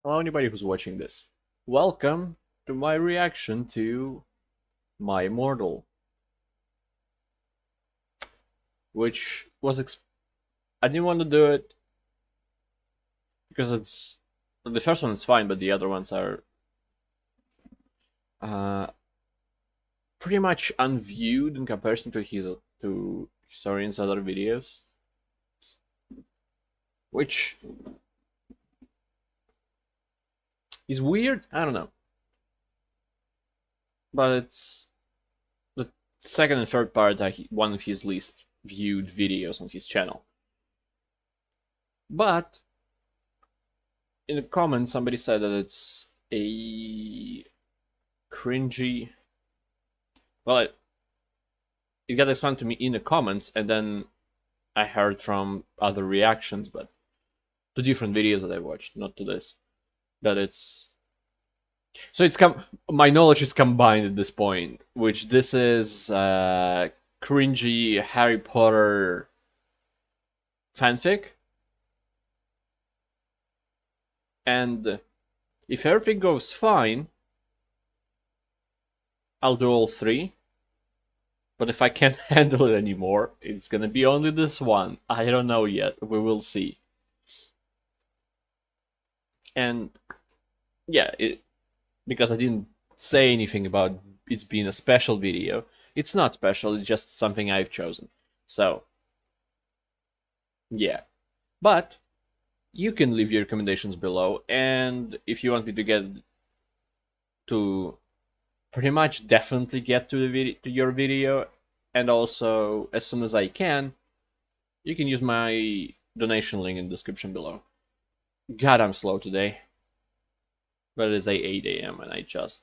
Hello, anybody who's watching this. Welcome to my reaction to my Immortal, which was I didn't want to do it because it's the first one is fine, but the other ones are uh, pretty much unviewed in comparison to his to Historian's other videos, which is weird. I don't know, but it's the second and third part are one of his least viewed videos on his channel. But in the comments, somebody said that it's a cringy. Well, it got explained to me in the comments, and then I heard from other reactions, but to different videos that I watched, not to this. That it's so it's my knowledge is combined at this point, which this is cringy Harry Potter fanfic, and if everything goes fine, I'll do all three. But if I can't handle it anymore, it's gonna be only this one. I don't know yet. We will see. And yeah, because I didn't say anything about it's being a special video. It's not special. It's just something I've chosen. So yeah, but you can leave your recommendations below, and if you want me to get to pretty much definitely get to the to your video, and also as soon as I can, you can use my donation link in the description below. God, I'm slow today, but it is 8 a.m. and I just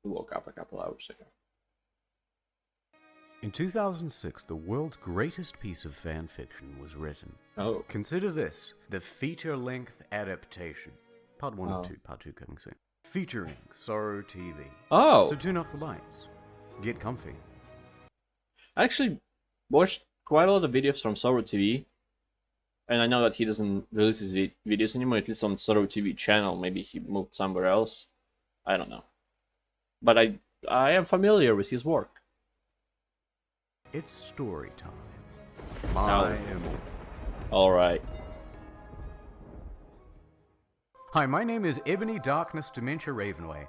woke up a couple hours ago. In 2006, the world's greatest piece of fan fiction was written. Oh, Consider this the feature-length adaptation. Part 1 of 2, Part 2 coming soon. Featuring Sorrow TV. oh! So turn off the lights. Get comfy. I actually watched quite a lot of videos from Sorrow TV, and I know that he doesn't release his videos anymore, at least on Sorrow TV channel. Maybe he moved somewhere else. I don't know. But I am familiar with his work. It's story time. My Oh, Immortal. alright. Hi, my name is Ebony Darkness Dementia Ravenway.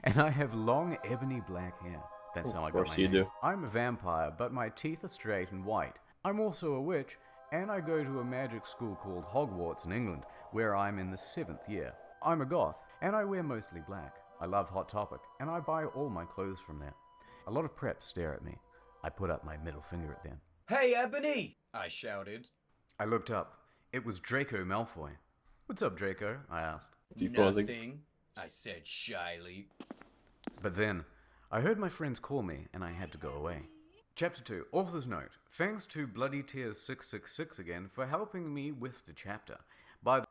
And I have long ebony black hair. That's how I got my Of course you name. do. I'm a vampire, but my teeth are straight and white. I'm also a witch, and I go to a magic school called Hogwarts in England, where I'm in the 7th year. I'm a goth, and I wear mostly black. I love Hot Topic, and I buy all my clothes from there. A lot of preps stare at me. I put up my middle finger at them. Hey, Ebony! I shouted. I looked up. It was Draco Malfoy. What's up, Draco? I asked. Deposing. Nothing, I said shyly. But then, I heard my friends call me, and I had to go away. Chapter 2, Author's Note. Thanks to Bloody Tears 666 again for helping me with the chapter. By the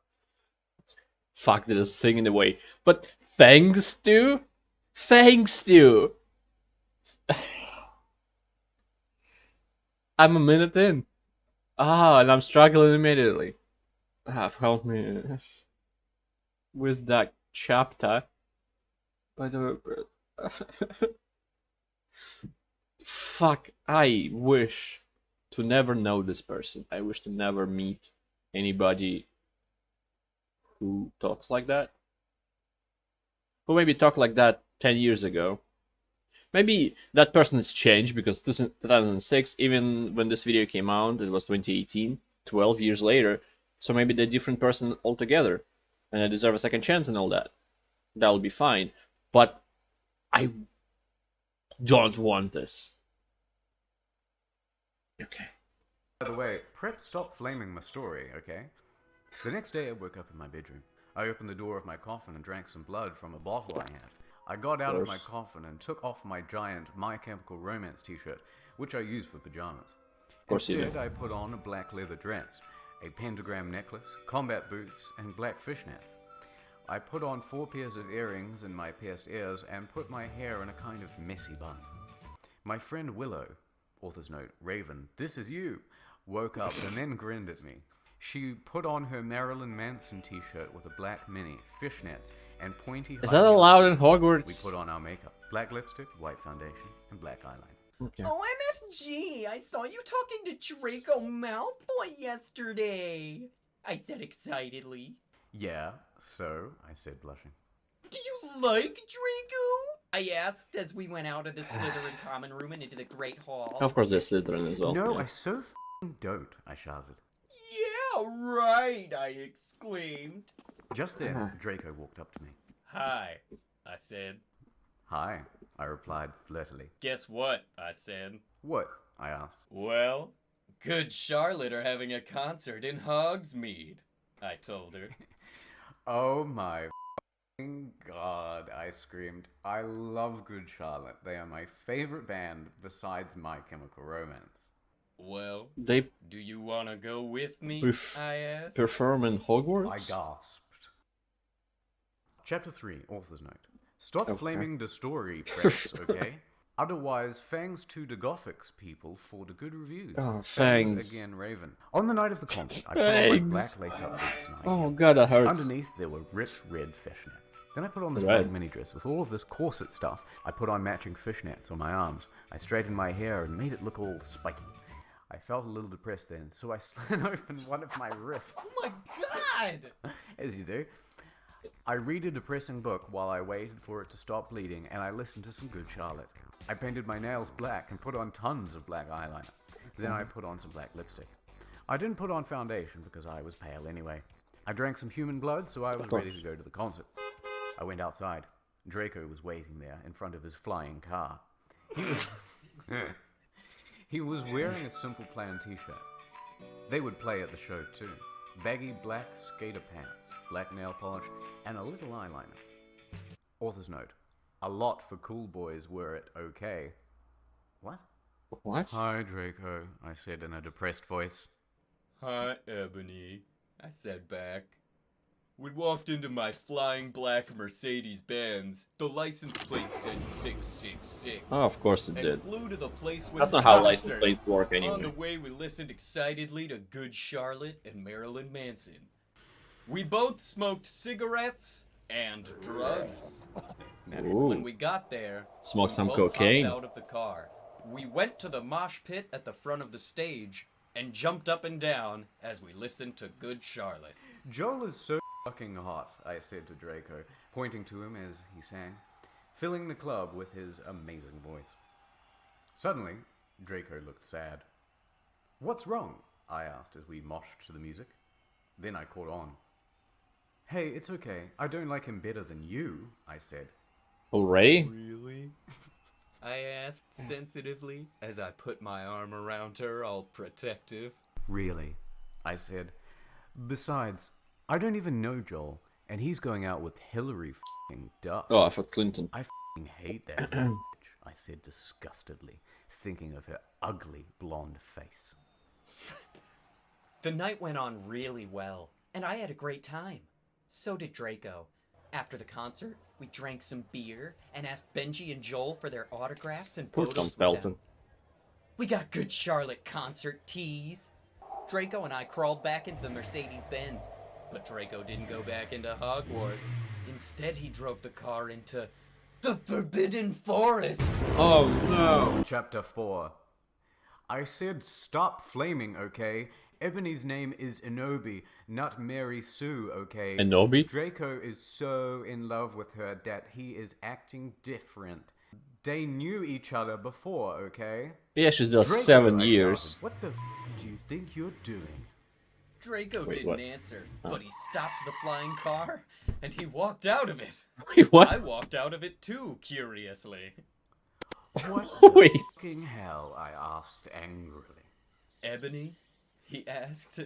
Fuck, there's a thing in the way. But thanks to? Thanks to! I'm a minute in. Ah, and I'm struggling immediately. Help me with that chapter. By the way, fuck, I wish to never know this person. I wish to never meet anybody who talks like that. Who maybe talked like that 10 years ago. Maybe that person has changed because 2006, even when this video came out, it was 2018, 12 years later. So maybe they're a different person altogether, and I deserve a second chance and all that. That'll be fine. But I don't want this. Okay. way, prep stop flaming my story, okay? The next day I woke up in my bedroom. I opened the door of my coffin and drank some blood from a bottle I had. I got out of my coffin and took off my giant My Chemical Romance t-shirt, which I use for pajamas. Of course you do. Instead, I put on a black leather dress, a pentagram necklace, combat boots, and black fishnets. I put on 4 pairs of earrings in my pierced ears and put my hair in a kind of messy bun. My friend Willow, author's note, Raven, this is you, woke up and then grinned at me. She put on her Marilyn Manson t-shirt with a black mini, fishnets, and pointy Is high that heel allowed in boots. We Hogwarts? put on our makeup. Black lipstick, white foundation, and black eyeliner. Okay. OMFG, I saw you talking to Draco Malfoy yesterday. I said excitedly. Yeah, so, I said, blushing. Do you like Draco? I asked as we went out of the Slytherin common room and into the Great Hall. Of course, there's Slytherin as well. No, yeah. I so f***ing don't, I shouted. Yeah, right, I exclaimed. Just then, Draco walked up to me. Hi, I said. Hi, I replied flirtily. Guess what, I said. What? I asked. Well, Good Charlotte are having a concert in Hogsmeade, I told her. Oh my f***ing god, I screamed. I love Good Charlotte. They are my favorite band besides My Chemical Romance. Well, They do you want to go with me? Perf- I asked. perform in I Hogwarts? gasped. Chapter 3, Author's Note. Stop Okay. flaming the story, press, okay? Otherwise, Fangs to the Gothics people for the good reviews. Oh, Fangs. Again, Raven. On the night of the concert, I put on my Fangs. black lace-up boots and high Oh heels. god, that hurts. Underneath, there were rich red fishnets. Then I put on this Right. black mini dress with all of this corset stuff. I put on matching fishnets on my arms. I straightened my hair and made it look all spiky. I felt a little depressed then, so I slit open one of my wrists. Oh my god! As you do. I read a depressing book while I waited for it to stop bleeding, and I listened to some Good Charlotte. I painted my nails black and put on tons of black eyeliner. Then I put on some black lipstick. I didn't put on foundation because I was pale anyway. I drank some human blood, so I was ready to go to the concert. I went outside. Draco was waiting there in front of his flying car. He was wearing a Simple Plan t-shirt. They would play at the show too. Baggy black skater pants, black nail polish, and a little eyeliner. Author's note. A lot for cool boys were it okay. What? What? Hi, Draco, I said in a depressed voice. Hi, Ebony, I said back. We walked into my flying black Mercedes-Benz. The license plate said 666. Oh, of course it And did. flew to the place with That's the not how concert. license plates work On the anyway. way, we listened excitedly to Good Charlotte and Marilyn Manson. We both smoked cigarettes and drugs. Ooh. When we got there, Smoke we some both cocaine. hopped out of the car. We went to the mosh pit at the front of the stage and jumped up and down as we listened to Good Charlotte. Joel is so fucking hot, I said to Draco, pointing to him as he sang, filling the club with his amazing voice. Suddenly, Draco looked sad. What's wrong? I asked as we moshed to the music. Then I caught on. Hey, it's okay. I don't like him better than you, I said. Already? Really? I asked sensitively as I put my arm around her, all protective. Really? I said. Besides, I don't even know Joel, and he's going out with Hillary f***ing Duff. Oh, I thought Clinton. I f***ing hate that bitch, I said disgustedly, thinking of her ugly blonde face. The night went on really well, and I had a great time. So did Draco. After the concert, we drank some beer and asked Benji and Joel for their autographs and Poor photos Tom with Felton. them. We got Good Charlotte concert tees. Draco and I crawled back into the Mercedes-Benz, but Draco didn't go back into Hogwarts. Instead, he drove the car into the Forbidden Forest. Oh no! Chapter 4. I said stop flaming, okay? Ebony's name is Enobi, not Mary Sue, okay? Enobi? Draco is so in love with her that he is acting different. They knew each other before, okay? Yeah, she's there Draco, 7 I years. shouted, what the f*** do you think you're doing? Draco Wait, didn't what? answer, but he stopped the flying car, and he walked out of it. Wait, I what? walked out of it too, curiously. What the Wait. fucking hell? I asked angrily. Ebony? He asked.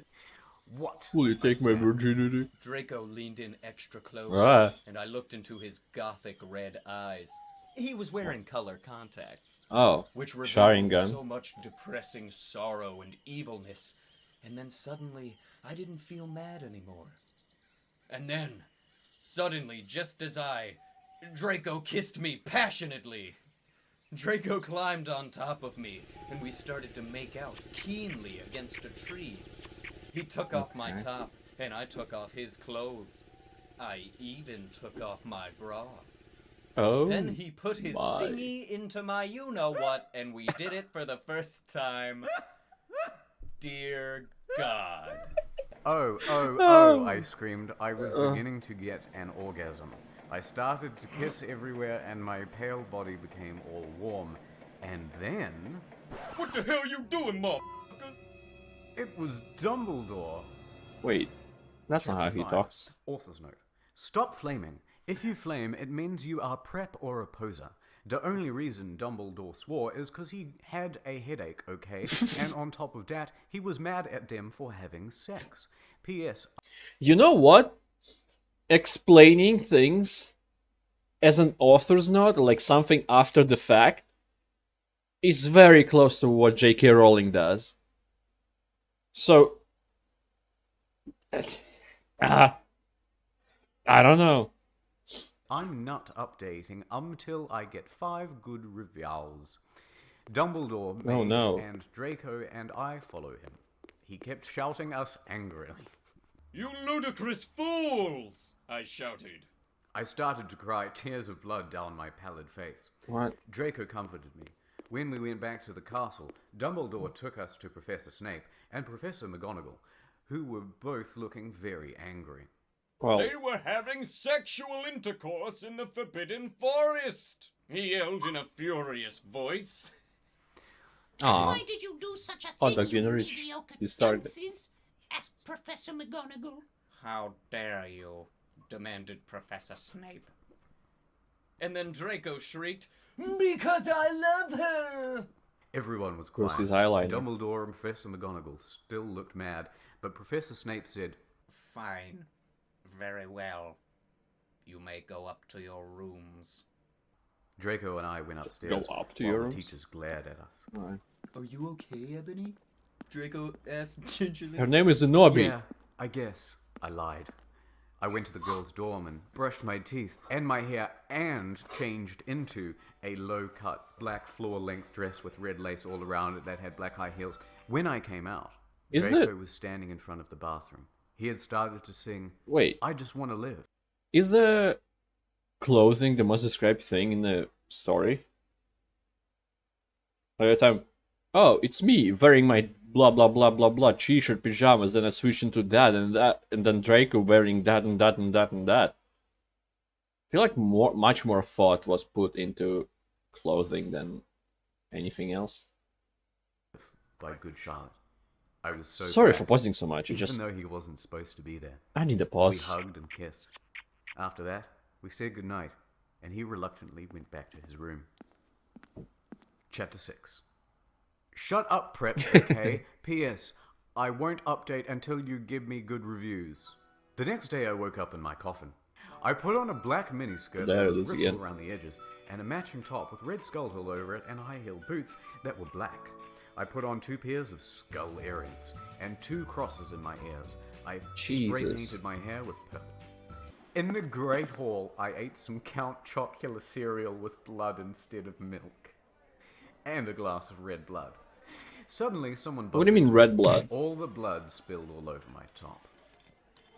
What? Will you take my said. virginity? Draco leaned in extra close, Right. and I looked into his gothic red eyes. He was wearing color contacts, Oh, which Sharingan. revealed so much depressing sorrow and evilness. And then suddenly, I didn't feel mad anymore. And then, suddenly, just as Draco kissed me passionately. Draco climbed on top of me, and we started to make out keenly against a tree. He took off my Okay. top, and I took off his clothes. I even took off my bra. Oh Then he put his my. thingy into my you-know-what, and we did it for the first time. Dear God. Oh, I screamed. I was Uh. beginning to get an orgasm. I started to kiss everywhere, and my pale body became all warm. And then... What the hell you doing, motherfuckers? it was Dumbledore. Wait, that's not how Chapter he 5. talks. Author's note. Stop flaming. If you flame, it means you are prep or a poser. The only reason Dumbledore swore is because he had a headache, okay? And on top of that, he was mad at them for having sex. P.S. You know what? Explaining things as an author's note, like something after the fact, is very close to what J.K. Rowling does. So, I don't know. I'm not updating until I get 5 good reviews. Dumbledore Oh, made no. and Draco and I follow him. He kept shouting us angrily. You ludicrous fools! I shouted. I started to cry, tears of blood down my pallid face. What? Draco comforted me. When we went back to the castle, Dumbledore took us to Professor Snape and Professor McGonagall, who were both looking very angry. Well, They were having sexual intercourse in the Forbidden Forest! He yelled in a furious voice. aw. Why did you do such a Oh, thing, Doug, you you reached- mediocre you started. dunces? Asked Professor McGonagall. How dare you? Demanded Professor Snape. And then Draco shrieked, Because I love her! Everyone was Where's quiet. his eyeliner? Dumbledore and Professor McGonagall still looked mad, but Professor Snape said, Fine. Very well. You may go up to your rooms. Draco and I went upstairs Go up to while your the rooms? teachers glared at us. Alright. Are you okay, Ebony? Draco asked gingerly. Her name is Zenobi. Yeah, I guess. I lied. I went to the girls' dorm and brushed my teeth and my hair and changed into a low-cut black floor-length dress with red lace all around it that had black high heels. When I came out, Isn't Draco it- was standing in front of the bathroom. He had started to sing, Wait, I Just Want to Live. is the clothing the most described thing in the story? By the time, oh, it's me wearing my blah blah blah blah blah t-shirt pajamas, then I switch into that, and then Draco wearing that and that and that and that. I feel like much more thought was put into clothing than anything else. By Good Charlotte. I was so Sorry for flattered, pausing so much. It even just though he wasn't supposed to be there. I need a We pause. hugged and kissed. After that, we said goodnight, and he reluctantly went back to his room. Chapter 6. Shut up, Prep, okay? P.S. I won't update until you give me good reviews. The next day I woke up in my coffin. I put on a black miniskirt There that it was is ripped again. all around the edges, and a matching top with red skulls all over it and high-heeled boots that were black. I put on 2 pairs of skull earrings and 2 crosses in my ears. I spray Jesus. painted my hair with purple. In the Great Hall, I ate some Count Chocula cereal with blood instead of milk. And a glass of red blood. Suddenly, someone What do you mean bumped red blood? into me. All the blood spilled all over my top.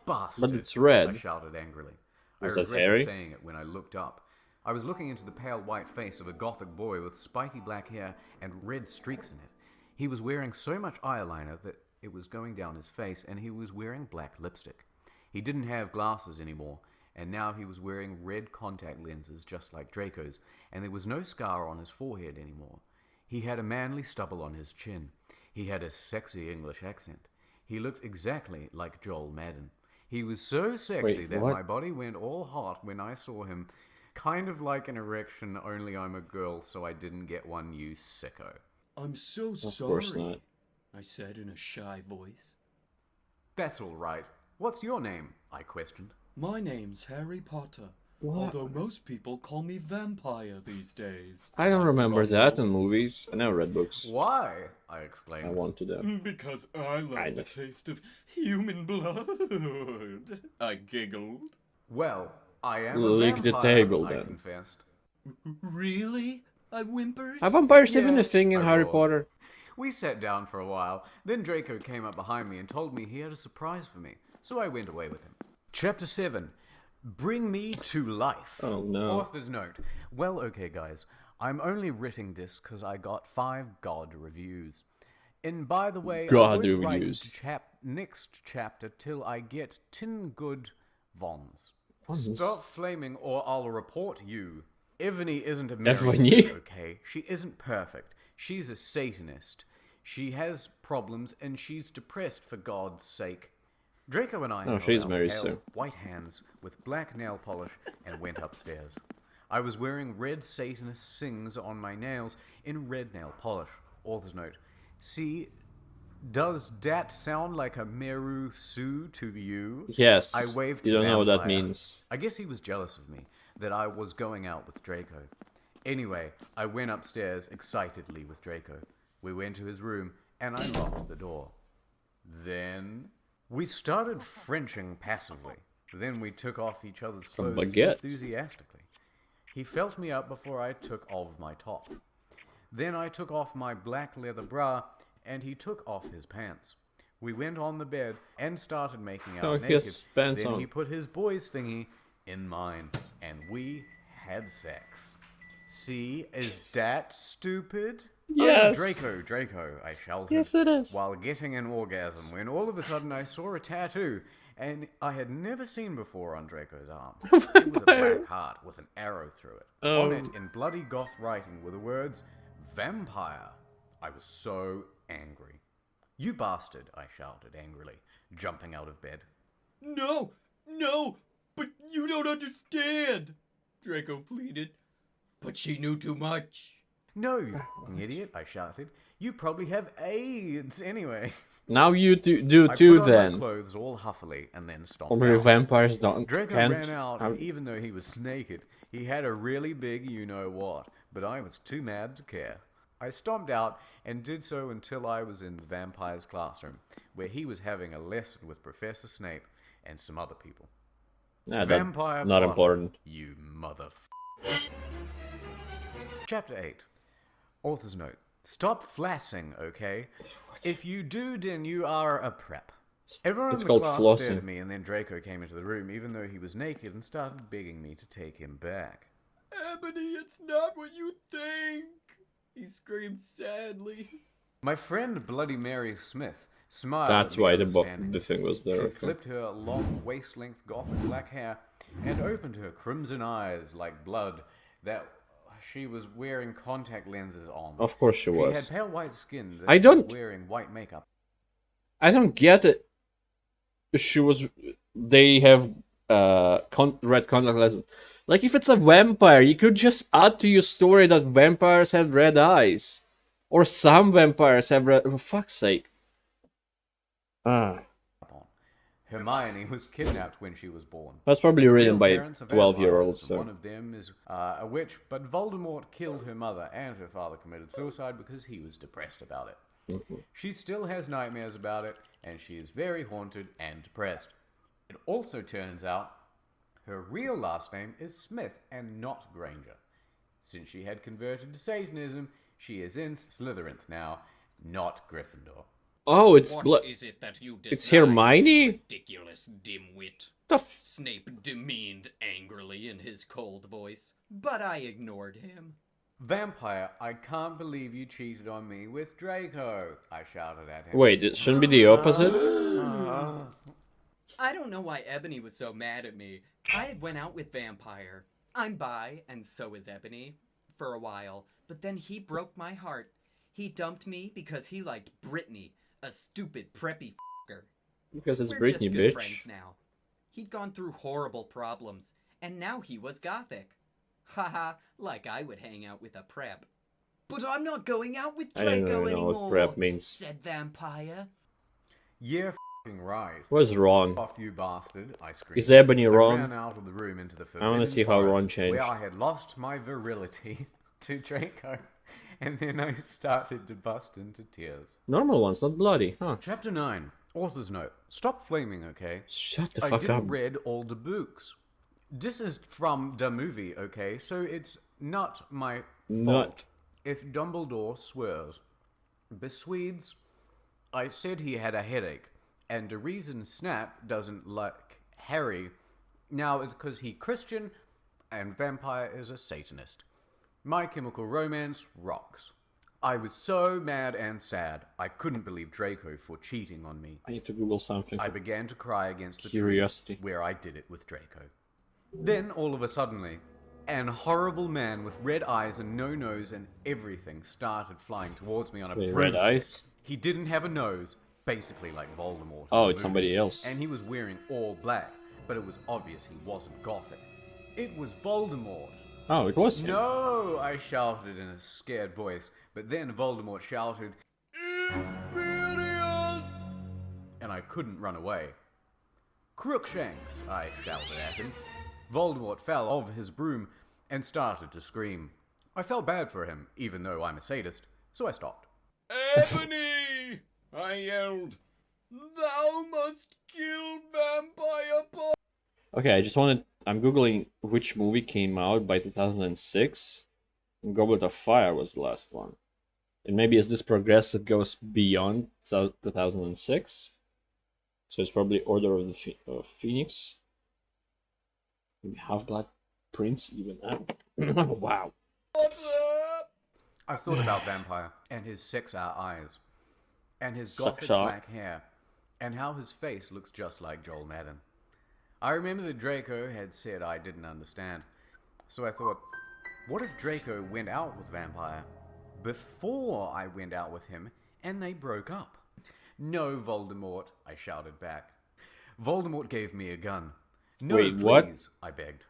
Bastard! But it's red. I shouted angrily. Was I that regretted Harry? saying it when I looked up. I was looking into the pale white face of a gothic boy with spiky black hair and red streaks in it. He was wearing so much eyeliner that it was going down his face, and he was wearing black lipstick. He didn't have glasses anymore, and now he was wearing red contact lenses just like Draco's, and there was no scar on his forehead anymore. He had a manly stubble on his chin. He had a sexy English accent. He looked exactly like Joel Madden. He was so sexy Wait, that what? my body went all hot when I saw him. Kind of like an erection, only I'm a girl, so I didn't get one, you sicko. I'm so Of sorry, course not. I said in a shy voice. That's all right. What's your name? I questioned. My name's Harry Potter, What? although most people call me Vampire these days. I don't I'm remember that in Ronald. movies. I never read books. Why? I I exclaimed. want to them. Because I love I the know. taste of human blood. I giggled. Well, I am Lick a the vampire, table, I then. confessed. Really? I whimpered. Are vampires even Yeah, a thing in I Harry roared. Potter? We sat down for a while, then Draco came up behind me and told me he had a surprise for me, so I went away with him. Chapter 7. Bring Me to Life. Oh no. Author's note. Well, okay guys, I'm only writing this because I got 5 God reviews. And by the way, God I won't reviews. write next chapter till I get 10 good Vons. Vons? Stop flaming or I'll report you. Evany isn't a Mary Evany? Sue, okay? She isn't perfect. She's a Satanist. She has problems and she's depressed for God's sake. Draco and I held she's out Mary pale, Sue. white hands with black nail polish and went upstairs. I was wearing red Satanist sings on my nails in red nail polish. Author's note. See, does that sound like a Meru Sue to you? Yes. I waved You to don't know what that Vampire. means. I guess he was jealous of me, that I was going out with Draco. Anyway, I went upstairs excitedly with Draco. We went to his room, and I locked the door. Then we started Frenching passively. Then we took off each other's Some clothes baguettes. enthusiastically. He felt me up before I took off my top. Then I took off my black leather bra, and he took off his pants. We went on the bed and started making out Oh, he naked. has pants Then on. he put his boy's thingy in mine, and we had sex. See, is that stupid? Yes. Oh, Draco, I shouted. Yes, it is. While getting an orgasm, when all of a sudden I saw a tattoo, and I had never seen before on Draco's arm. It was a black heart with an arrow through it. Oh. On it, in bloody goth writing, were the words, Vampire. I was so angry. You bastard, I shouted angrily, jumping out of bed. No, but you don't understand, Draco pleaded. But she knew too much. No, you f***ing idiot, I shouted. You probably have AIDS anyway. Now you do I too put on my then. clothes all huffily and then stomped Only out. vampires don't Draco can't. ran out, and even though he was naked, he had a really big you-know-what, but I was too mad to care. I stomped out and did so until I was in the vampire's classroom, where he was having a lesson with Professor Snape and some other people. Nah, Vampire not plot, important. You mother. Chapter 8. Author's note. Stop flassing, okay? If you do, then you are a prep. Everyone It's in the called class flossing. stared at me, and then Draco came into the room, even though he was naked, and started begging me to take him back. Ebony, it's not what you think, he screamed sadly. My friend Bloody Mary Smith smiled That's at me why understanding. the thing was there. She Okay. flipped her long waist-length gothic black hair and opened her crimson eyes like blood that she was wearing contact lenses on. Of course she She was. had pale white skin that I she don't- was wearing white makeup. I don't get it. She was. They have red contact lenses. Like if it's a vampire, you could just add to your story that vampires have red eyes, or some vampires have red. For fuck's sake. Ah, on. Hermione was kidnapped when she was born. that's probably Her written real by parents are 12-year-old. vampires, and So one of them is a witch, but Voldemort killed her mother, and her father committed suicide because he was depressed about it. She still has nightmares about it, and she is very haunted and depressed. It also turns out her real last name is Smith and not Granger. Since she had converted to Satanism, she is in Slytherin now, not Gryffindor. oh, it's What is it that you decide? It's Hermione. Ridiculous dimwit. The f- Snape demeaned angrily in his cold voice, but I ignored him. Vampire, I can't believe you cheated on me with Draco, I shouted at him. Wait, it shouldn't be the opposite. I don't know why Ebony was so mad at me. I had went out with Vampire. I'm bi, and so is Ebony, for a while. But then he broke my heart. He dumped me because he liked Brittany, a stupid preppy f***er. Because it's We're Britney, just good bitch. friends now. He'd gone through horrible problems, and now he was gothic. Haha, like I would hang out with a prep. But I'm not going out with I don't Draco really know what anymore, prep means. said Vampire. Yeah, f***ing right. What's wrong? Off, you bastard, I screamed. Is Ebony I wrong? ran out of the room into the I wanna forbidden see how forest, Ron changed. where I had lost my virility to Draco, and then I started to bust into tears. Normal ones, not bloody, huh? Chapter 9. Author's note. Stop flaming, okay? Shut the I fuck didn't up. read all the books. This is from the movie, okay? So it's not my fault Not. if Dumbledore swears. Beswedes, I said he had a headache, and the reason Snap doesn't like Harry now is because he Christian and Vampire is a Satanist. My Chemical Romance rocks. I was so mad and sad, I couldn't believe Draco for cheating on me. I need to Google something I for began to cry against the curiosity. tree where I did it with Draco. Then, all of a suddenly, an horrible man with red eyes and no nose and everything started flying towards me on a Wait, broomstick. red eyes? He didn't have a nose, basically like Voldemort. in Oh, the it's movie, somebody else. And he was wearing all black, but it was obvious he wasn't Gothic. It was Voldemort. Oh, it was him. No, I shouted in a scared voice, but then Voldemort shouted, Imperial! And I couldn't run away. Crookshanks, I shouted at him. Voldemort fell off his broom and started to scream. I felt bad for him, even though I'm a sadist, so I stopped. Ebony! I yelled. Thou must kill Vampire Boy! Okay, I'm googling which movie came out by 2006. And Goblet of Fire was the last one. And maybe as this progresses, it goes beyond 2006. So it's probably Order of the Phoenix. Maybe Half-Blood Prince even out. Wow. What's up? I thought about Vampire and his 6-hour eyes, and his gothic Sucks up. black hair, and how his face looks just like Joel Madden. I remember that Draco had said I didn't understand, so I thought, what if Draco went out with Vampire before I went out with him and they broke up? No, Voldemort, I shouted back. Voldemort gave me a gun. No, Wait, please, what? I begged.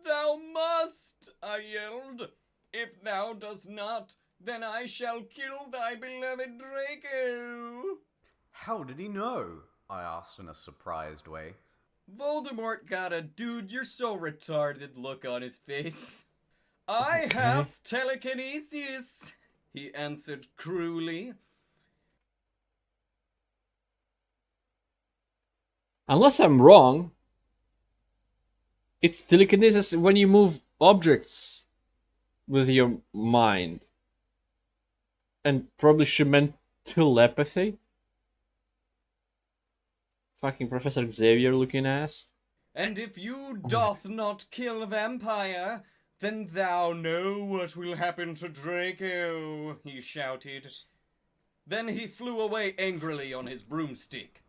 Thou must, I yelled. If thou dost not, then I shall kill thy beloved Draco. How did he know? I asked in a surprised way. Voldemort got a dude, you're so retarded look on his face. I have telekinesis, he answered cruelly. Unless I'm wrong, it's telekinesis when you move objects with your mind. And probably she meant telepathy. Fucking Professor Xavier looking ass. And if you doth not kill Vampire, then thou know what will happen to Draco, he shouted. Then he flew away angrily on his broomstick.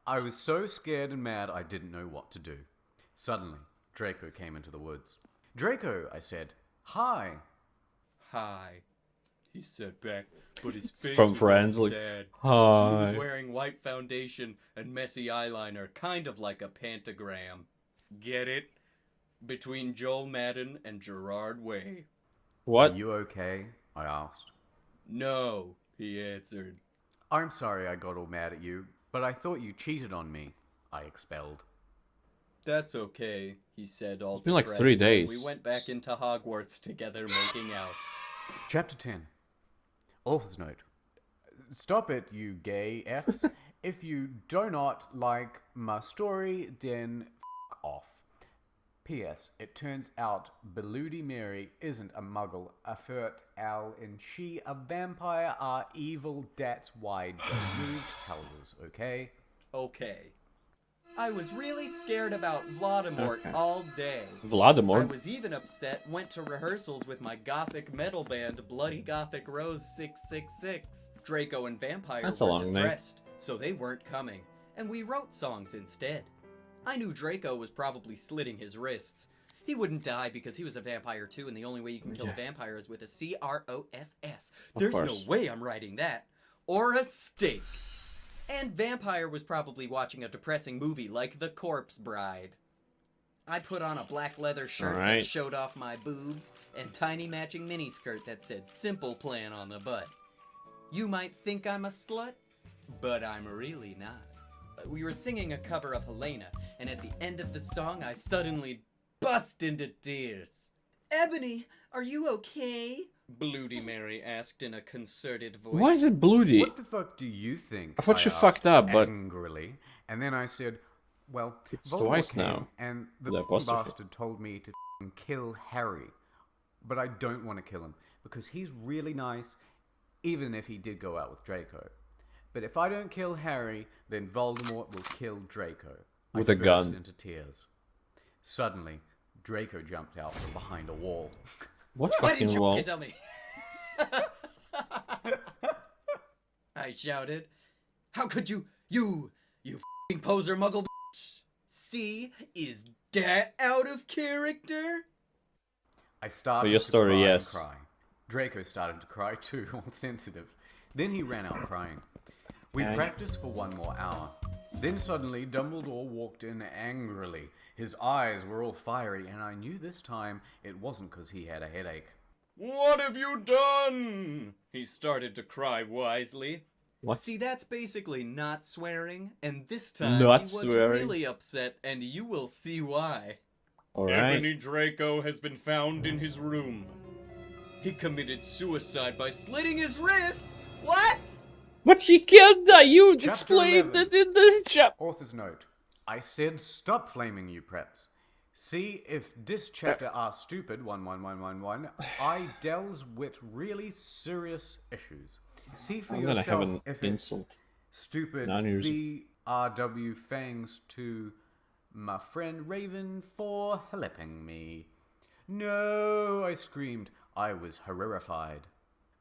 I was so scared and mad I didn't know what to do. Suddenly, Draco came into the woods. Draco, I said. Hi. Hi, he said back, but his face From was Friends, all like, sad. He was hi. wearing white foundation and messy eyeliner, kind of like a pentagram. Get it? Between Joel Madden and Gerard Way. What? Are you okay? I asked. No, he answered. I'm sorry I got all mad at you, but I thought you cheated on me. I expelled. That's okay, he said all been like depressed, 3 and days. we went back into Hogwarts together making out. Chapter 10. Author's note. Stop it, you gay Fs. If you do not like my story, then f*** off. P.S. It turns out Bloody Mary isn't a muggle, a flirt owl, and she a vampire are evil, that's why don't move houses, okay? Okay. I was really scared about Voldemort Okay. all day. I Voldemort? was even upset, went to rehearsals with my gothic metal band Bloody Gothic Rose 666. Draco and Vampire That's a were long name. depressed, so they weren't coming, and we wrote songs instead. I knew Draco was probably slitting his wrists. He wouldn't die because he was a vampire too, and the only way you can kill a vampire is with a C-R-O-S-S. There's no course. way I'm writing that. Or a stake. And Vampire was probably watching a depressing movie like The Corpse Bride. I put on a black leather shirt that Alright. showed off my boobs and tiny matching miniskirt that said Simple Plan on the butt. You might think I'm a slut, but I'm really not. We were singing a cover of Helena, and at the end of the song I suddenly bust into tears. Ebony, are you okay? Bloody Mary asked in a concerted voice. Why is it bloody? What the fuck do you think? I thought you asked fucked up, but- angrily. And then I said, well, It's Voldemort twice came, now. and the The f***ing apostrophe. bastard told me to f***ing kill Harry. But I don't want to kill him, because he's really nice, even if he did go out with Draco. But if I don't kill Harry, then Voldemort will kill Draco. With I a burst gun. into tears. Suddenly, Draco jumped out from behind a wall. What Why fucking didn't you wall? tell me? I shouted. How could you f***ing poser muggle bitch? See, is that out of character? I started For your to story, cry yes. and cry. Draco started to cry too, all sensitive. Then he ran out crying. We Okay. practiced for 1 more hour. Then suddenly Dumbledore walked in angrily. His eyes were all fiery, and I knew this time it wasn't because he had a headache. What have you done? He started to cry wisely. What? See, that's basically not swearing, and this time Not he was swearing. really upset, and you will see why. Alright. Ebony Draco has been found in his room. He committed suicide by slitting his wrists. What? But he killed that! You Chapter explained 11. it in this chapter! Author's note. I said stop flaming you preps. See if this chapter are stupid 11111. I deals with really serious issues. See for I'm gonna have yourself an if it's insult. stupid Non-user. BRW thanks to my friend Raven for helping me. No, I screamed. I was horrified.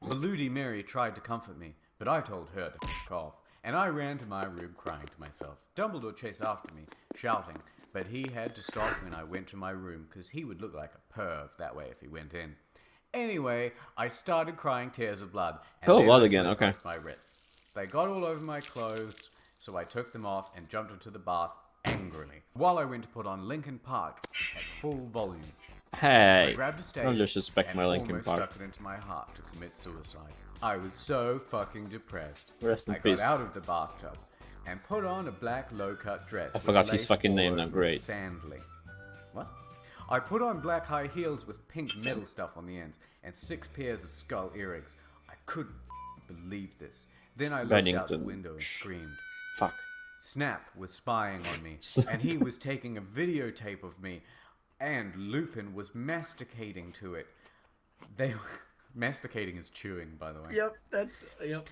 Bloody Mary tried to comfort me, but I told her to f*** off, and I ran to my room crying to myself. Dumbledore chased after me, shouting, but he had to stop when I went to my room, because he would look like a perv that way if he went in. Anyway, I started crying tears of blood, and Oh, then blood I again, slit okay. both my wrists. They got all over my clothes, so I took them off and jumped into the bath angrily, while I went to put on Linkin Park at full volume. I Hey, grabbed a stake don't disrespect and my Linkin almost Park. stuck it into my heart to commit suicide. I was so fucking depressed. Rest in I peace. got out of the bathtub and put on a black low-cut dress. I with forgot his lace fucking all name now, over it great. Sandly. What? I put on black high heels with pink metal stuff on the ends and 6 pairs of skull earrings. I couldn't believe this. Then I looked out the Bennington. window and screamed. Fuck. Snap was spying on me, and he was taking a videotape of me, and Lupin was masticating to it. They masticating is chewing, by the way. Yep.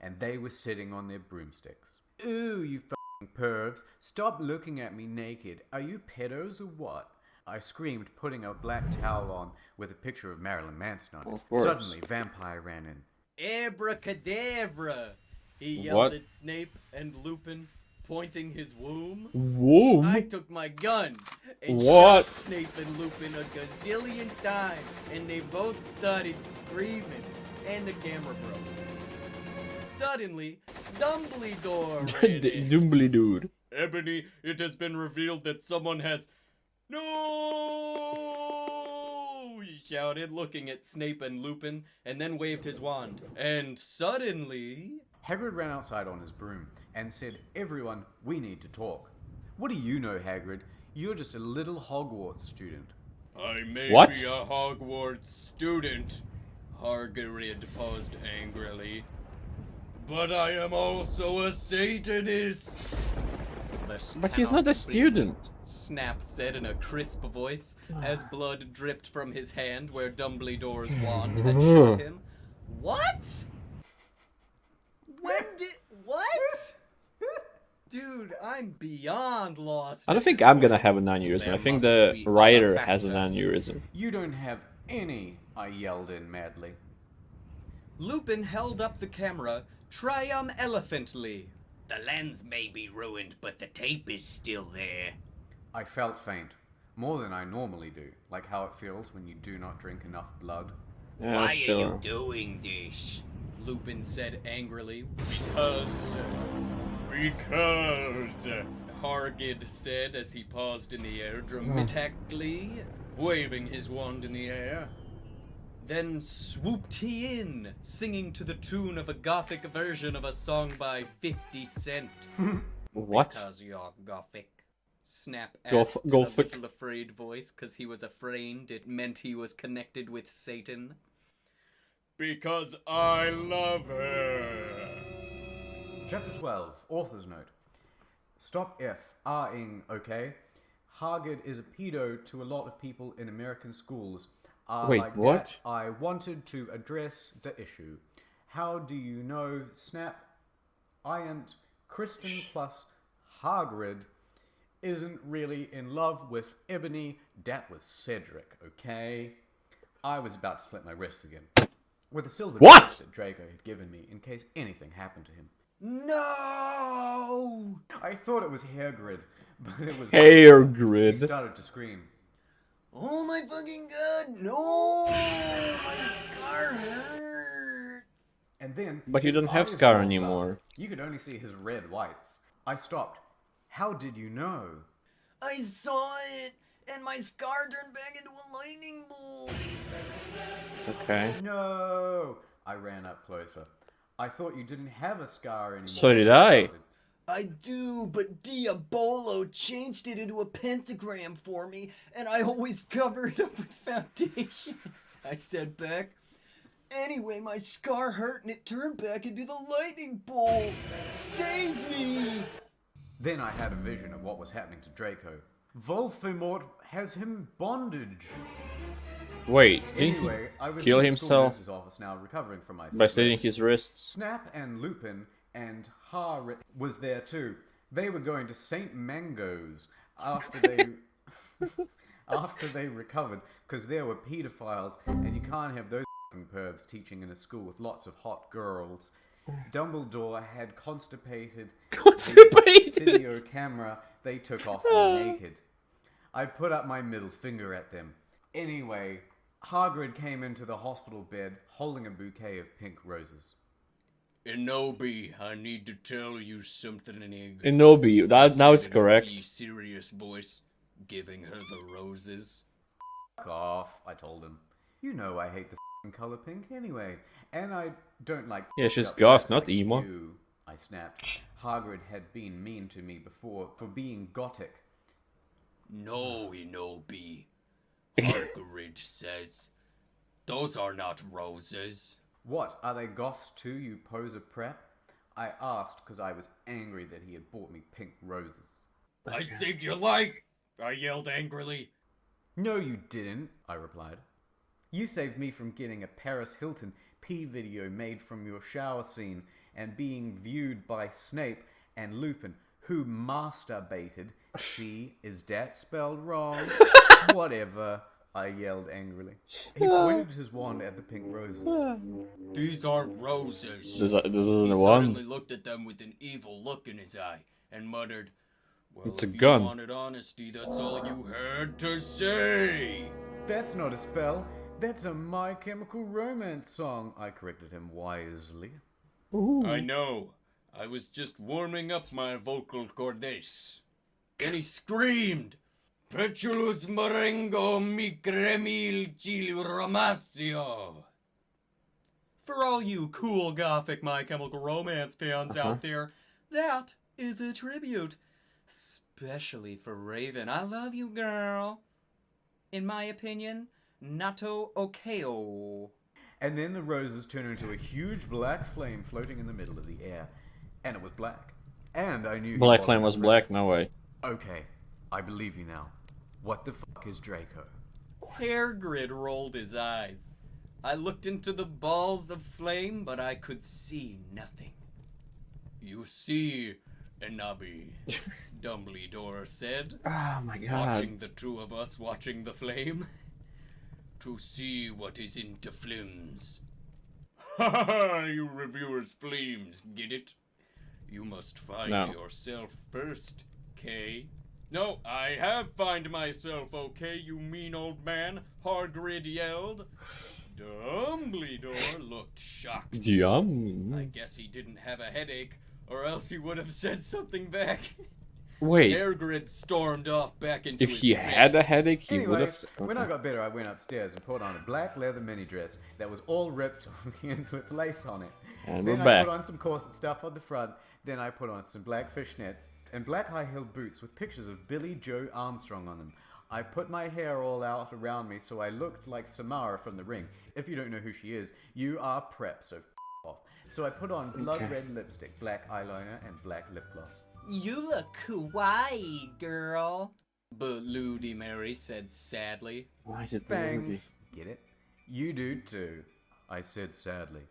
And they were sitting on their broomsticks. Ooh, you f***ing pervs! Stop looking at me naked. Are you pedos or what? I screamed, putting a black towel on with a picture of Marilyn Manson on it. Of course. Suddenly, Vampire ran in. Abracadabra! He yelled What? at Snape and Lupin, pointing his womb. Whoa! I took my gun and What? shot Snape and Lupin a gazillion times, and they both started screaming, and the camera broke. Suddenly, Dumbledore ran in. Dumbledore. Ebony, it has been revealed that someone has... No! He shouted, looking at Snape and Lupin, and then waved his wand. And suddenly... Hagrid ran outside on his broom and said, "Everyone, we need to talk." What do you know, Hagrid? You're just a little Hogwarts student. I may What? be a Hogwarts student, Hagrid paused angrily, but I am also a Satanist. But he's not a student. Snap said in a crisp voice, as blood dripped from his hand where Dumbledore's wand had shot him. What? When did... What? Dude, I'm beyond lost. I don't at think this I'm point. gonna have an aneurysm. There I think must the be writer other has an factors. aneurysm. You don't have any, I yelled in madly. Lupin held up the camera triumphantly. The lens may be ruined, but the tape is still there. I felt faint, more than I normally do, like how it feels when you do not drink enough blood. Yeah, Why are sure. you doing this? Lupin said angrily. Because, Hargid said as he paused in the air dramatically, waving his wand in the air. Then swooped he in, singing to the tune of a gothic version of a song by 50 Cent. What? Because you're gothic. Snap Goth- asked in gothic. a little afraid voice, because he was afraid it meant he was connected with Satan. Because I love her. Chapter 12, Author's Note. Stop F-R-ing, okay? Hargid is a pedo to a lot of people in American schools. Wait, Like what? that, I wanted to address the issue. How do you know, Snap? I and Kristen plus Hagrid isn't really in love with Ebony. That was Cedric, okay? I was about to slit my wrists again. With a silver What? torch that Draco had given me in case anything happened to him. No! I thought it was Hagrid, but it was Hair He grid. started to scream. Oh my fucking god! No! My scar hurts! And then But you his don't have eyes Scar rolled up. anymore. You could only see his red whites. I stopped. How did you know? I saw it! And my scar turned back into a lightning bolt! Okay. No! I ran up closer. I thought you didn't have a scar anymore. So did I. I do, but Diabolo changed it into a pentagram for me, and I always cover it up with foundation. I said back. Anyway, my scar hurt and it turned back into the lightning bolt. Save me! Then I had a vision of what was happening to Draco. Voldemort has him bondage. Wait, didn't Anyway, I was kill in the himself school nurse's office now, recovering from my he by sickness. slitting his wrists? Snap and Lupin and Harry was there too. They were going to St. Mango's after they recovered, because there were pedophiles, and you can't have those pervs teaching in a school with lots of hot girls. Dumbledore had constipated the video camera. They took off me naked. I put up my middle finger at them. Anyway, Hagrid came into the hospital bed holding a bouquet of pink roses. Inobi, I need to tell you something, Inobi, now it's correct. Serious voice, giving her the roses. Fuck off, I told him. You know I hate the f***ing color pink anyway. And I don't like Yeah, she's f***ed up goth, guys not like emo. you, I snapped. Hagrid had been mean to me before for being gothic. No, Inobi. Hagrid says, those are not roses. What, are they goths too, you poser prep? I asked because I was angry that he had bought me pink roses. I saved your life, I yelled angrily. No, you didn't, I replied. You saved me from getting a Paris Hilton pee video made from your shower scene and being viewed by Snape and Lupin, who masturbated. See, is that spelled wrong? Whatever, I yelled angrily. He pointed his wand at the pink roses. These aren't roses. This He isn't a one. suddenly looked at them with an evil look in his eye and muttered, well, It's a if gun. you wanted honesty, that's all you had to say. That's not a spell. That's a My Chemical Romance song, I corrected him wisely. Ooh. I know. I was just warming up my vocal cordes. Then he screamed, Petulus morengo mi cremil chil romacio. For all you cool gothic My Chemical Romance fans out there, that is a tribute. Especially for Raven. I love you, girl. In my opinion, natto okeo. And then the roses turned into a huge black flame floating in the middle of the air. And it was black. And I knew he Black wasn't Flame a was red. black, no way. Okay, I believe you now. What the fuck is Draco? Hairgrid rolled his eyes. I looked into the balls of flame, but I could see nothing. You see, Enabi, Dumbledore said, Oh my watching the two of us watching the flame, to see what is into flames. Ha ha ha, you reviewers flames, get it? You must find No. yourself first, Kay. No, I have find myself, okay, you mean old man, Hagrid yelled. Dumbledore looked shocked. I Yum. guess he didn't have a headache, or else he would have said something back. Wait, Hagrid stormed off back into if his he bed. had a headache, he would Anyway, have. when I got better, I went upstairs and put on a black leather mini dress that was all ripped on the ends with lace on it. And then we're I back. put on some corset stuff on the front. Then I put on some black fishnets and black high-heeled boots with pictures of Billy Joe Armstrong on them. I put my hair all out around me so I looked like Samara from The Ring. If you don't know who she is, you are prep, so f*** off. So I put on blood red lipstick, black eyeliner, and black lip gloss. You look kawaii, girl. But Ludi Mary said sadly. Why is it Fangs. bloody? Get it? You do too, I said sadly.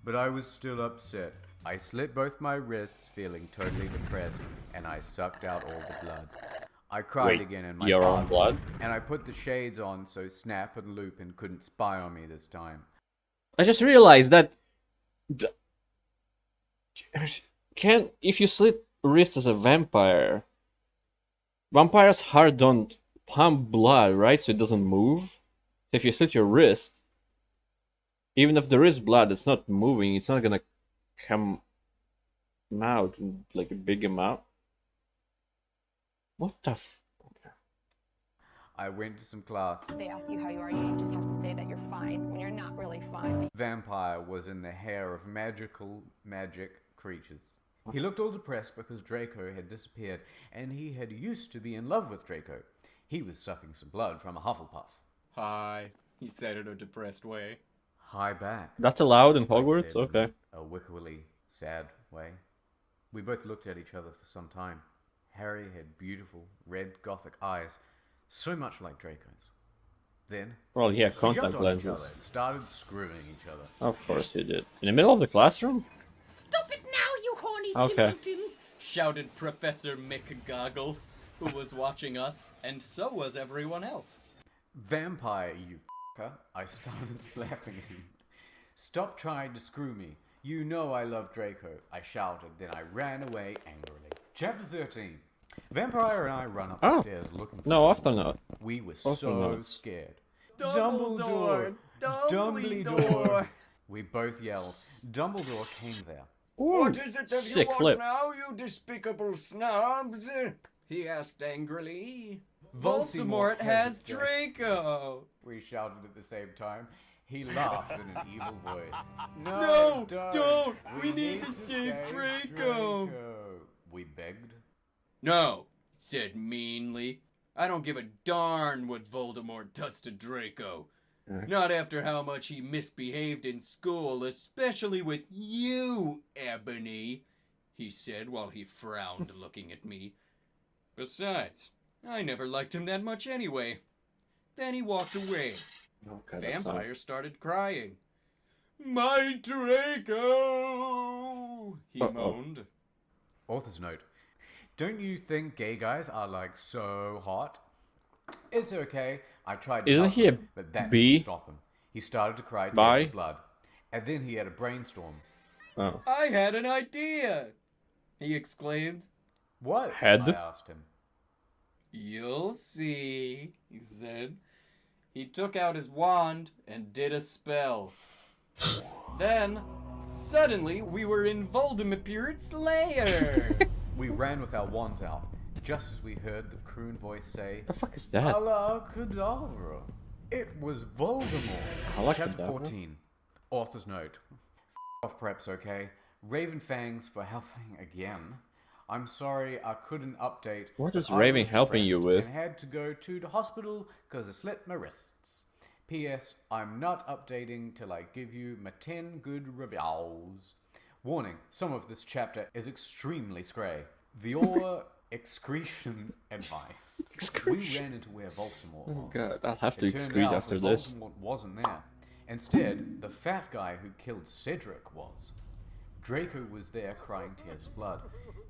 But I was still upset. I slit both my wrists, feeling totally depressed, and I sucked out all the blood. I cried Wait, again in my your own bathroom, blood? and I put the shades on so Snap and Lupin couldn't spy on me this time. I just realized that can if you slit wrist as a vampire, vampires' heart don't pump blood, right? So it doesn't move. So if you slit your wrist, even if there is blood, it's not moving. It's not gonna come out in like a big amount. What the? I went to some classes. They ask you how you are, you just have to say that you're fine when you're not really fine. Vampire was in the hair of magic creatures. He looked all depressed because Draco had disappeared, and he had used to be in love with Draco. He was sucking some blood from a Hufflepuff. Hi, he said in a depressed way. Hi back. That's allowed in I Hogwarts? said Okay. in a wickedly sad way. We both looked at each other for some time. Harry had beautiful, red gothic eyes, so much like Draco's. Then, Well, yeah, we jumped contact on each lenses. other and started screwing each other. Of course you did. In the middle of the classroom? Stop it now, you horny Okay. simpletons! Shouted Professor McGoggle, who was watching us, and so was everyone else. Vampire, you f***er. I started slapping him. Stop trying to screw me. You know I love Draco, I shouted, then I ran away angrily. Chapter 13. Vampire and I run up the Oh. stairs looking for No, him. after not. We were After so not. scared. Dumbledore! Dumbledore! We both yelled. Dumbledore came there. Ooh, What is it that sick you want flip. now, you despicable snobs? He asked angrily. Voldemort Voldemort has has Draco. Draco! We shouted at the same time. He laughed in an evil voice. No, don't! don't! We need to save Draco!" We begged. No, he said meanly. I don't give a darn what Voldemort does to Draco. Not after how much he misbehaved in school, especially with you, Ebony, he said while he frowned looking at me. Besides, I never liked him that much anyway. Then he walked away. Okay, that's not... Vampire started crying. My Draco! He Uh-oh. moaned. Author's note. Don't you think gay guys are like so hot? It's okay. I tried to Isn't help he a him, but that bee? didn't stop him. He started to cry tears Bi? of blood. And then he had a brainstorm. Oh. I had an idea! He exclaimed. What? Head? I asked him. You'll see, he said. He took out his wand and did a spell. Then, suddenly, we were in Voldemort's lair. We ran with our wands out, just as we heard the croon voice say, What the fuck is that? Alakadabra. It was Voldemort. Chapter Alakadabra? 14. Author's note. Off perhaps okay. Raven Fangs for helping again. I'm sorry I couldn't update. What but is I Raven was helping you depressed with? And had to go to the hospital because I slit my wrists. P.S. I'm not updating till I give you my 10 good reviews. Warning, some of this chapter is extremely scray. Viewer excretion advice. Excretion. We ran into where Voldemort Oh was. god, I'll have to It turned excrete out after that this. Voldemort wasn't there. Instead, the fat guy who killed Cedric was. Draco was there crying tears of blood.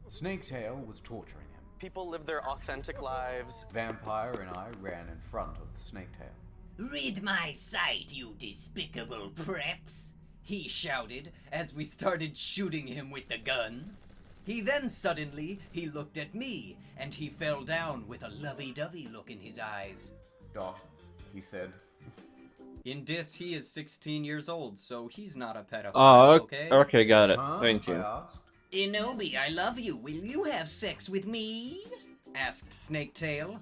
Snaketail was torturing him. People live their authentic lives. Vampire and I ran in front of the Snaketail. Rid my sight, you despicable preps! He shouted as we started shooting him with the gun. He looked at me, and he fell down with a lovey-dovey look in his eyes. Doc, he said. In Dis, he is 16 years old, so he's not a pedophile, Oh, okay? okay, got it. Huh? Thank I you. asked. Inobi, I love you. Will you have sex with me? Asked Snaketail.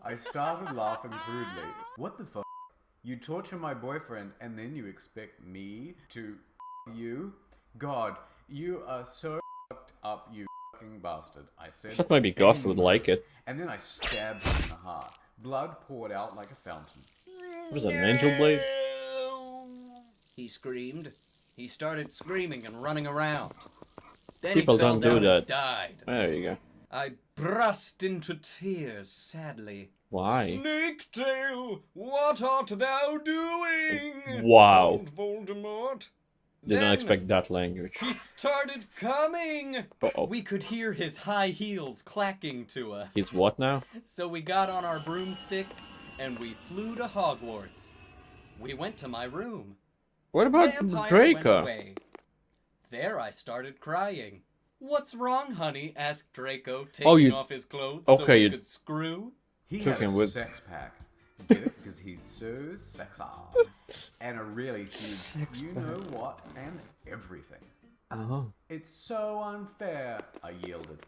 I started laughing crudely. What the fuck? You torture my boyfriend and then you expect me to you? God, you are so fucked up, you fucking bastard, I said. I thought maybe Goth would like it. And then I stabbed him in the heart. Blood poured out like a fountain. What is that, an angel blade? He screamed. He started screaming and running around. Then People he fell don't do down that. and died. There you go. I burst into tears sadly. Why? Snaketail, what art thou doing? Wow. Called Voldemort. Didn't Then expect that language. he started coming! Uh-oh. We could hear his high heels clacking to us. He's what now? So we got on our broomsticks and we flew to Hogwarts. We went to my room. What about Vampire went Draco? away. There I started crying. What's wrong, honey? Asked Draco, taking off his clothes so we could screw. He Took had him a with- sex pack. Get it? Because he's so sexy. And a really huge Sex you know what and everything. Oh. It's so unfair, I yielded.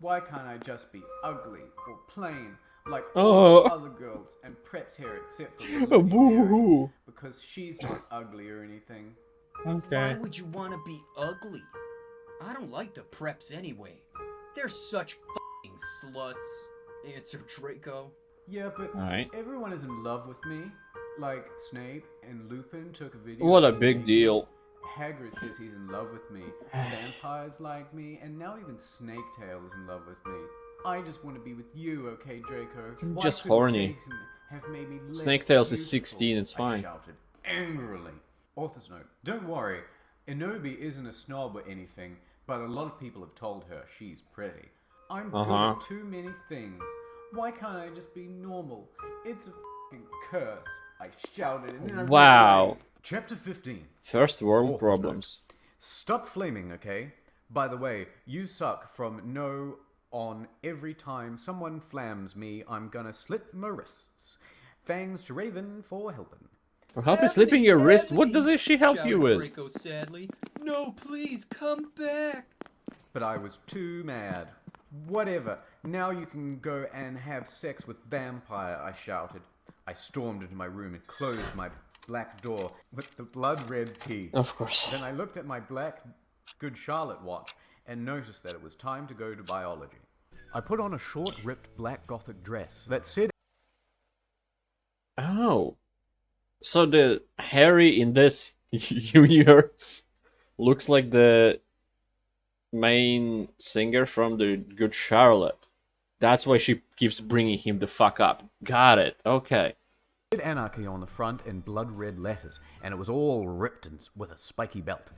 Why can't I just be ugly or plain like all the other girls and preps here except for Lily Boo-hoo. because she's not ugly or anything. Why Okay. would you want to be ugly? I don't like the preps anyway. They're such f***ing sluts, answered Draco. Yeah, but Alright. everyone is in love with me. Like Snape and Lupin took a video. What a of me big naked. deal. Hagrid says he's in love with me. Vampires like me, and now even Snaketail is in love with me. I just want to be with you, okay, Draco? I'm Why just couldn't horny. Satan have made me less Snaketails is beautiful? 16, it's I fine. shouted angrily. Author's note: don't worry, Inobi isn't a snob or anything, but a lot of people have told her she's pretty. I'm good at too many things. Why can't I just be normal? It's a f***ing curse. I shouted and then I ran Wow. away. Chapter 15. First world Author's problems. Stop flaming, okay? By the way, you suck from no on every time someone flams me, I'm gonna slit my wrists. Thanks to Raven for helping. For helping slipping your wrist, what does she help you shouted with? Draco sadly. No, please come back. But I was too mad. Whatever. Now you can go and have sex with vampire, I shouted. I stormed into my room and closed my black door with the blood red key. Of course. Then I looked at my black Good Charlotte watch and noticed that it was time to go to biology. I put on a short, ripped black gothic dress that said Oh. So the Harry in this universe looks like the main singer from the Good Charlotte. That's why she keeps bringing him the fuck up. Got it. Okay. anarchy on the front in blood red letters, and it was all ripped and with a spiky belt.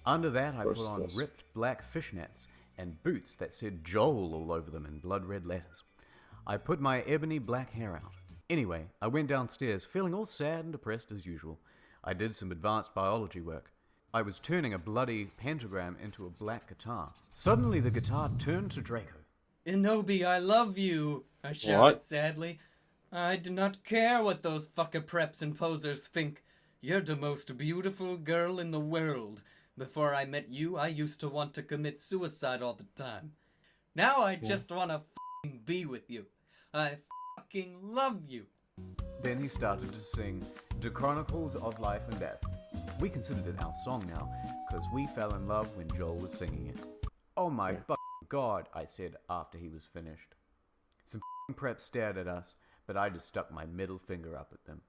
Under that, I put on Yes. ripped black fishnets and boots that said Joel all over them in blood red letters. I put my ebony black hair out. Anyway, I went downstairs feeling all sad and depressed as usual. I did some advanced biology work. I was turning a bloody pentagram into a black guitar. Suddenly the guitar turned to Draco. Inobi, I love you, I shouted What? sadly. I do not care what those fucker preps and posers think. You're the most beautiful girl in the world. Before I met you, I used to want to commit suicide all the time. Now I just want to f***ing be with you. I fucking love you. Then he started to sing The Chronicles of Life and Death. We considered it our song now, because we fell in love when Joel was singing it. Oh my god, I said after he was finished. Some preps stared at us, but I just stuck my middle finger up at them.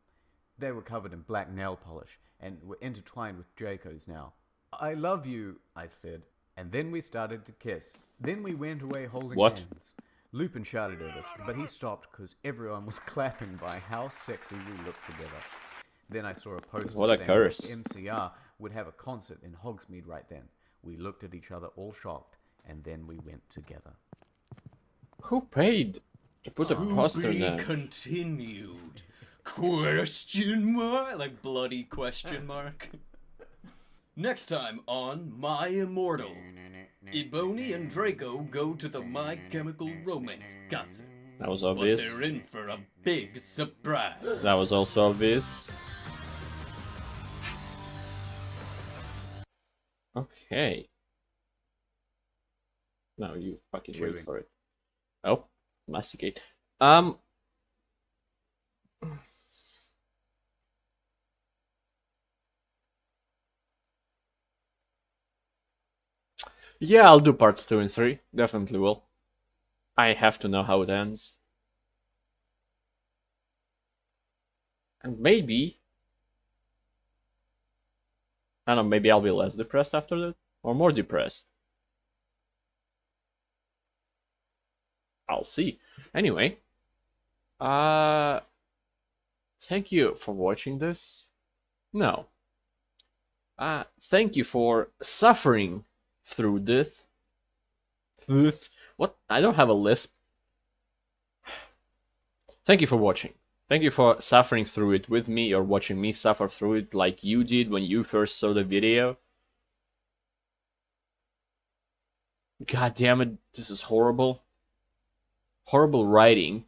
They were covered in black nail polish, and were intertwined with Draco's now. I love you, I said, and then we started to kiss. Then we went away holding What? hands. Lupin shouted at us, but he stopped because everyone was clapping by how sexy we looked together. Then I saw a poster What a saying curse. that MCR would have a concert in Hogsmeade right then. We looked at each other all shocked, and then we went together. Who paid to put a poster be there? continued. Question mark? Like bloody question mark. Next time on My Immortal. Ebony and Draco go to the My Chemical Romance concert. That was But obvious. they're in for a big surprise. That was also obvious. Okay. Now you fucking wait Chewing. for it. Oh, masticate. Yeah, I'll do parts 2 and 3. Definitely will. I have to know how it ends. And maybe, I don't know, maybe I'll be less depressed after that, or more depressed. I'll see. Anyway, thank you for watching this. No, Thank you for suffering through this. What? I don't have a lisp. Thank you for watching. Thank you for suffering through it with me or watching me suffer through it like you did when you first saw the video. God damn it, this is horrible. Horrible writing.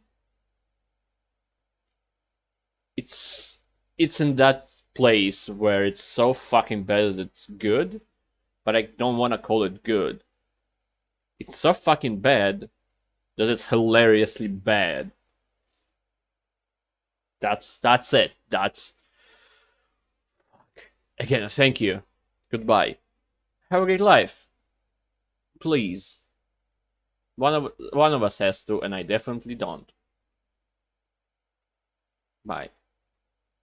It's in that place where it's so fucking bad that it's good, but I don't want to call it good. It's so fucking bad that it's hilariously bad. That's it. That's again, thank you. Goodbye. Have a great life. Please. One of us has to, and I definitely don't. Bye.